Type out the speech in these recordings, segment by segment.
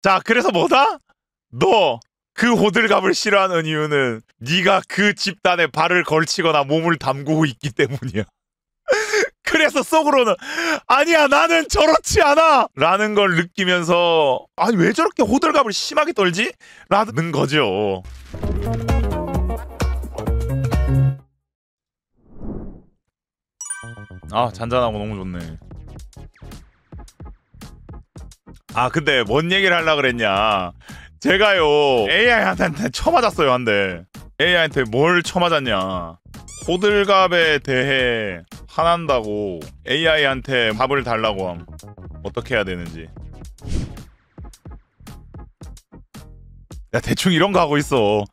자, 그래서 뭐다? 너 그 호들갑을 싫어하는 이유는 네가 그 집단에 발을 걸치거나 몸을 담그고 있기 때문이야. 그래서 속으로는 아니야 나는 저렇지 않아 라는 걸 느끼면서 아니 왜 저렇게 호들갑을 심하게 떨지? 라는 거죠. 아 잔잔하고 너무 좋네. 아 근데 뭔 얘기를 하려고 그랬냐. 제가요 AI한테 쳐맞았어요. 한대 AI한테 뭘 쳐맞았냐. 호들갑에 대해 화난다고 AI한테 답을 달라고 함. 어떻게 해야 되는지. 야 대충 이런 거 하고 있어.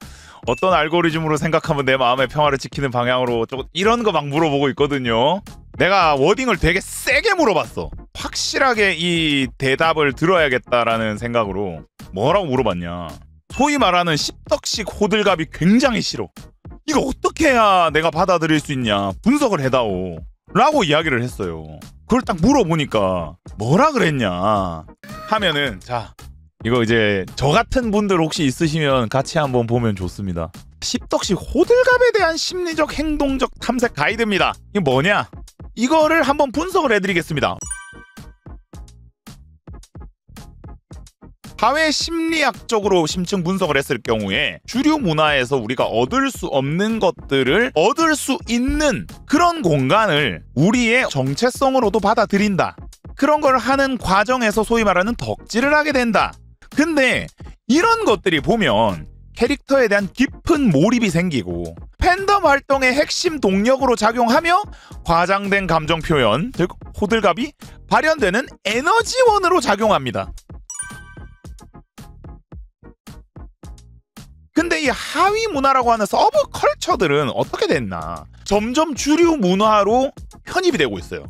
어떤 알고리즘으로 생각하면 내 마음의 평화를 지키는 방향으로 조금 이런 거 막 물어보고 있거든요. 내가 워딩을 되게 세게 물어봤어. 확실하게 이 대답을 들어야겠다라는 생각으로. 뭐라고 물어봤냐. 소위 말하는 씹덕식 호들갑이 굉장히 싫어. 이거 어떻게 해야 내가 받아들일 수 있냐. 분석을 해다오 라고 이야기를 했어요. 그걸 딱 물어보니까 뭐라 그랬냐 하면은 자 이거 이제 저 같은 분들 혹시 있으시면 같이 한번 보면 좋습니다. 씹덕식 호들갑에 대한 심리적 행동적 탐색 가이드입니다. 이게 뭐냐 이거를 한번 분석을 해드리겠습니다. 사회 심리학적으로 심층 분석을 했을 경우에 주류 문화에서 우리가 얻을 수 없는 것들을 얻을 수 있는 그런 공간을 우리의 정체성으로도 받아들인다. 그런 걸 하는 과정에서 소위 말하는 덕질을 하게 된다. 근데 이런 것들이 보면 캐릭터에 대한 깊은 몰입이 생기고 팬덤 활동의 핵심 동력으로 작용하며 과장된 감정 표현, 즉 호들갑이 발현되는 에너지원으로 작용합니다. 근데 이 하위 문화라고 하는 서브 컬처들은 어떻게 됐나? 점점 주류 문화로 편입이 되고 있어요.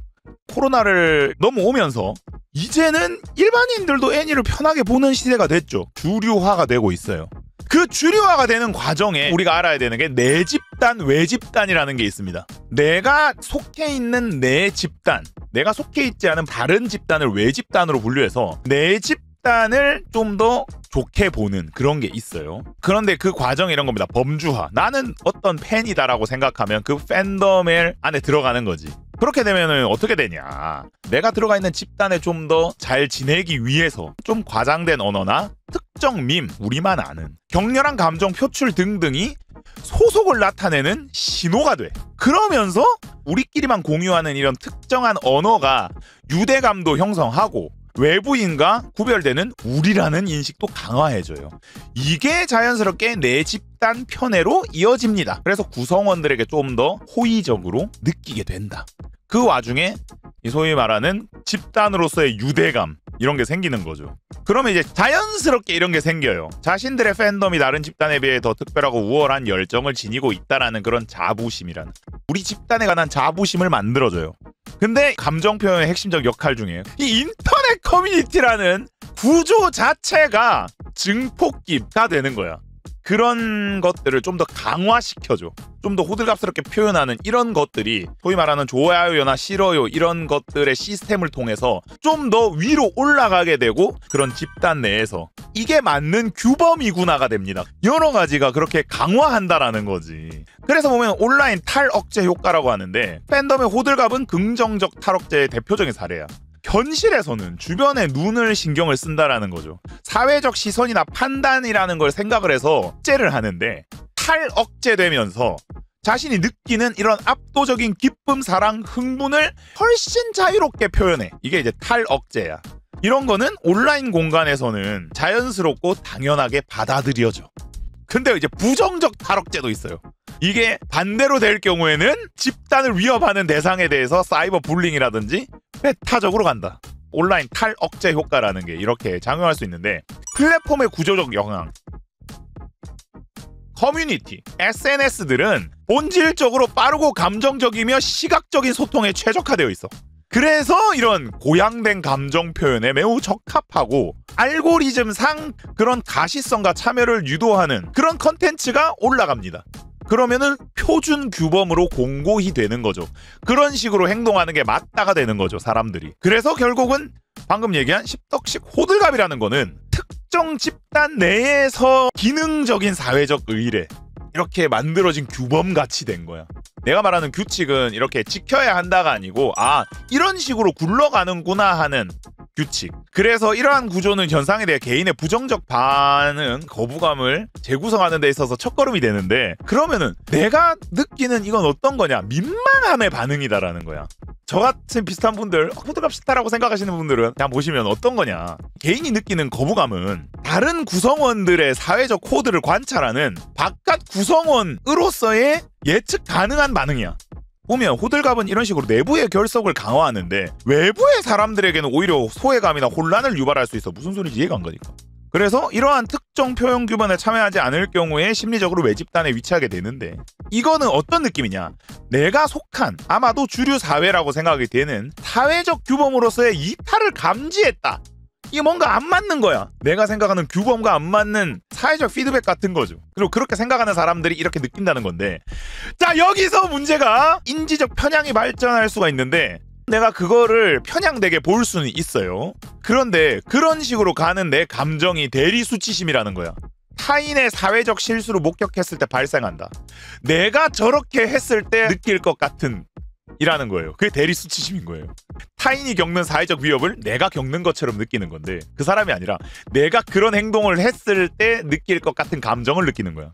코로나를 넘어오면서 이제는 일반인들도 애니를 편하게 보는 시대가 됐죠. 주류화가 되고 있어요. 그 주류화가 되는 과정에 우리가 알아야 되는 게 내 집단, 외 집단이라는 게 있습니다. 내가 속해 있는 내 집단, 내가 속해 있지 않은 다른 집단을 외 집단으로 분류해서 내 집단을 좀 더 좋게 보는 그런 게 있어요. 그런데 그 과정이 이런 겁니다. 범주화. 나는 어떤 팬이다라고 생각하면 그 팬덤 안에 들어가는 거지. 그렇게 되면은 어떻게 되냐. 내가 들어가 있는 집단에 좀 더 잘 지내기 위해서 좀 과장된 언어나 특정 밈, 우리만 아는 격렬한 감정 표출 등등이 소속을 나타내는 신호가 돼. 그러면서 우리끼리만 공유하는 이런 특정한 언어가 유대감도 형성하고 외부인과 구별되는 우리라는 인식도 강화해줘요. 이게 자연스럽게 내 집단 편애로 이어집니다. 그래서 구성원들에게 좀 더 호의적으로 느끼게 된다. 그 와중에 소위 말하는 집단으로서의 유대감 이런 게 생기는 거죠. 그러면 이제 자연스럽게 이런 게 생겨요. 자신들의 팬덤이 다른 집단에 비해 더 특별하고 우월한 열정을 지니고 있다라는 그런 자부심이라는 우리 집단에 관한 자부심을 만들어줘요. 근데 감정 표현의 핵심적 역할 중에 이 인터넷 커뮤니티라는 구조 자체가 증폭기가 되는 거야. 그런 것들을 좀 더 강화시켜줘. 좀 더 호들갑스럽게 표현하는 이런 것들이 소위 말하는 좋아요나 싫어요 이런 것들의 시스템을 통해서 좀 더 위로 올라가게 되고 그런 집단 내에서 이게 맞는 규범이구나가 됩니다. 여러 가지가 그렇게 강화한다라는 거지. 그래서 보면 온라인 탈억제 효과라고 하는데 팬덤의 호들갑은 긍정적 탈억제의 대표적인 사례야. 현실에서는 주변의 눈을 신경을 쓴다라는 거죠. 사회적 시선이나 판단이라는 걸 생각을 해서 억제를 하는데 탈억제되면서 자신이 느끼는 이런 압도적인 기쁨, 사랑, 흥분을 훨씬 자유롭게 표현해. 이게 이제 탈억제야. 이런 거는 온라인 공간에서는 자연스럽고 당연하게 받아들여져. 근데 이제 부정적 탈억제도 있어요. 이게 반대로 될 경우에는 집단을 위협하는 대상에 대해서 사이버 불링이라든지 배타적으로 간다. 온라인 탈억제 효과라는 게 이렇게 작용할 수 있는데 플랫폼의 구조적 영향. 커뮤니티, SNS들은 본질적으로 빠르고 감정적이며 시각적인 소통에 최적화되어 있어. 그래서 이런 고양된 감정 표현에 매우 적합하고 알고리즘상 그런 가시성과 참여를 유도하는 그런 컨텐츠가 올라갑니다. 그러면은 표준 규범으로 공고히 되는 거죠. 그런 식으로 행동하는 게 맞다가 되는 거죠, 사람들이. 그래서 결국은 방금 얘기한 씹덕식 호들갑이라는 거는 특정 집단 내에서 기능적인 사회적 의례 이렇게 만들어진 규범같이 된 거야. 내가 말하는 규칙은 이렇게 지켜야 한다가 아니고 이런 식으로 굴러가는구나 하는 규칙. 그래서 이러한 구조는 현상에 대해 개인의 부정적 반응, 거부감을 재구성하는 데 있어서 첫걸음이 되는데, 그러면은 내가 느끼는 이건 어떤 거냐? 민망함의 반응이다라는 거야. 저 같은 비슷한 분들, 호들갑 싫다라고 생각하시는 분들은 그냥 보시면 어떤 거냐? 개인이 느끼는 거부감은 다른 구성원들의 사회적 코드를 관찰하는 바깥 구성원으로서의 예측 가능한 반응이야. 보면 호들갑은 이런 식으로 내부의 결속을 강화하는데 외부의 사람들에게는 오히려 소외감이나 혼란을 유발할 수 있어. 무슨 소리인지 이해가 안 가니까. 그래서 이러한 특정 표현 규범에 참여하지 않을 경우에 심리적으로 외집단에 위치하게 되는데, 이거는 어떤 느낌이냐? 내가 속한 아마도 주류 사회라고 생각이 되는 사회적 규범으로서의 이탈을 감지했다. 이게 뭔가 안 맞는 거야. 내가 생각하는 규범과 안 맞는 사회적 피드백 같은 거죠. 그리고 그렇게 생각하는 사람들이 이렇게 느낀다는 건데, 자, 여기서 문제가 인지적 편향이 발전할 수가 있는데, 내가 그거를 편향되게 볼 수는 있어요. 그런데 그런 식으로 가는 내 감정이 대리 수치심이라는 거야. 타인의 사회적 실수를 목격했을 때 발생한다. 내가 저렇게 했을 때 느낄 것 같은 이라는 거예요. 그게 대리 수치심인 거예요. 타인이 겪는 사회적 위협을 내가 겪는 것처럼 느끼는 건데, 그 사람이 아니라 내가 그런 행동을 했을 때 느낄 것 같은 감정을 느끼는 거야.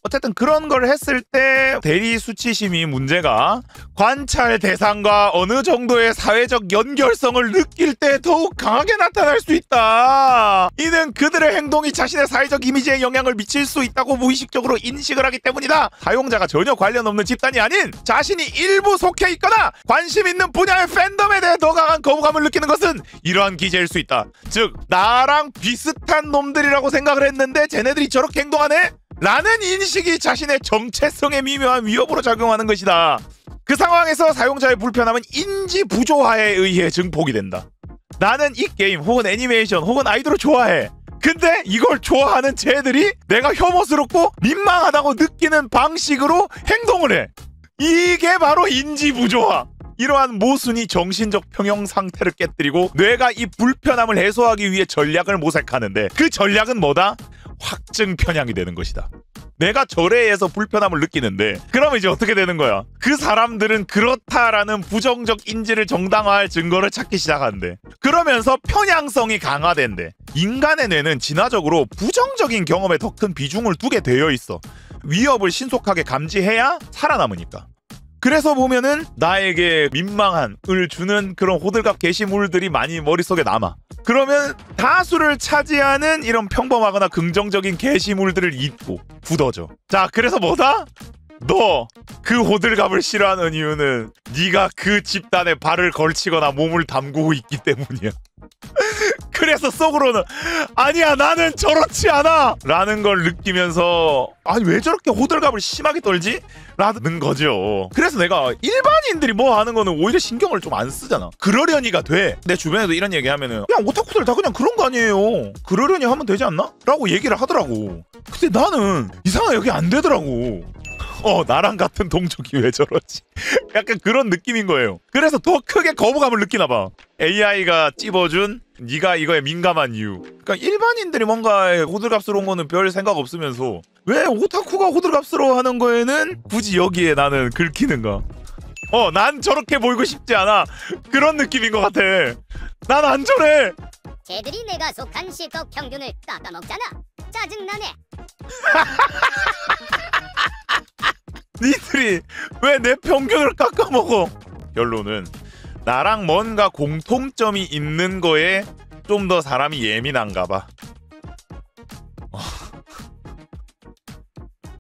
어쨌든 그런 걸 했을 때 대리 수치심이 문제가 관찰 대상과 어느 정도의 사회적 연결성을 느낄 때 더욱 강하게 나타날 수 있다. 이는 그들의 행동이 자신의 사회적 이미지에 영향을 미칠 수 있다고 무의식적으로 인식을 하기 때문이다. 사용자가 전혀 관련 없는 집단이 아닌 자신이 일부 속해 있거나 관심 있는 분야의 팬덤에 대해 더 강한 거부감을 느끼는 것은 이러한 기제일 수 있다. 즉, 나랑 비슷한 놈들이라고 생각을 했는데 쟤네들이 저렇게 행동하네? 라는 인식이 자신의 정체성에 미묘한 위협으로 작용하는 것이다. 그 상황에서 사용자의 불편함은 인지 부조화에 의해 증폭이 된다. 나는 이 게임 혹은 애니메이션 혹은 아이돌을 좋아해. 근데 이걸 좋아하는 쟤들이 내가 혐오스럽고 민망하다고 느끼는 방식으로 행동을 해. 이게 바로 인지 부조화. 이러한 모순이 정신적 평형 상태를 깨뜨리고 뇌가 이 불편함을 해소하기 위해 전략을 모색하는데, 그 전략은 뭐다? 확증 편향이 되는 것이다. 내가 절에의해서 불편함을 느끼는데, 그러면 이제 어떻게 되는 거야? 그 사람들은 그렇다라는 부정적 인지를 정당화할 증거를 찾기 시작한대. 그러면서 편향성이 강화된대. 인간의 뇌는 진화적으로 부정적인 경험에 더 큰 비중을 두게 되어 있어. 위협을 신속하게 감지해야 살아남으니까. 그래서 보면은 나에게 민망함을 주는 그런 호들갑 게시물들이 많이 머릿속에 남아. 그러면 다수를 차지하는 이런 평범하거나 긍정적인 게시물들을 잊고 굳어져. 자, 그래서 뭐다? 너 그 호들갑을 싫어하는 이유는 네가 그 집단에 발을 걸치거나 몸을 담그고 있기 때문이야. 그래서 속으로는 아니야, 나는 저렇지 않아 라는 걸 느끼면서, 아니 왜 저렇게 호들갑을 심하게 떨지? 라는 거죠. 그래서 내가 일반인들이 뭐 하는 거는 오히려 신경을 좀 안 쓰잖아. 그러려니가 돼. 내 주변에도 이런 얘기 하면은 그냥 오타쿠들 다 그냥 그런 거 아니에요, 그러려니 하면 되지 않나? 라고 얘기를 하더라고. 근데 나는 이상하게 여기 안 되더라고. 나랑 같은 동족이 왜 저러지? 약간 그런 느낌인 거예요. 그래서 더 크게 거부감을 느끼나 봐. AI가 찝어준 네가 이거에 민감한 이유. 그러니까 일반인들이 뭔가 호들갑스러운 거는 별 생각 없으면서 왜 오타쿠가 호들갑스러워하는 거에는 굳이 여기에 나는 긁히는가? 난 저렇게 보이고 싶지 않아. 그런 느낌인 것 같아. 난 안 저래. 쟤들이 내가 속한 실적 평균을 깎아먹잖아. 짜증나네. 니들이 왜 내 평균을 깎아먹어? 결론은 나랑 뭔가 공통점이 있는 거에 좀 더 사람이 예민한가 봐.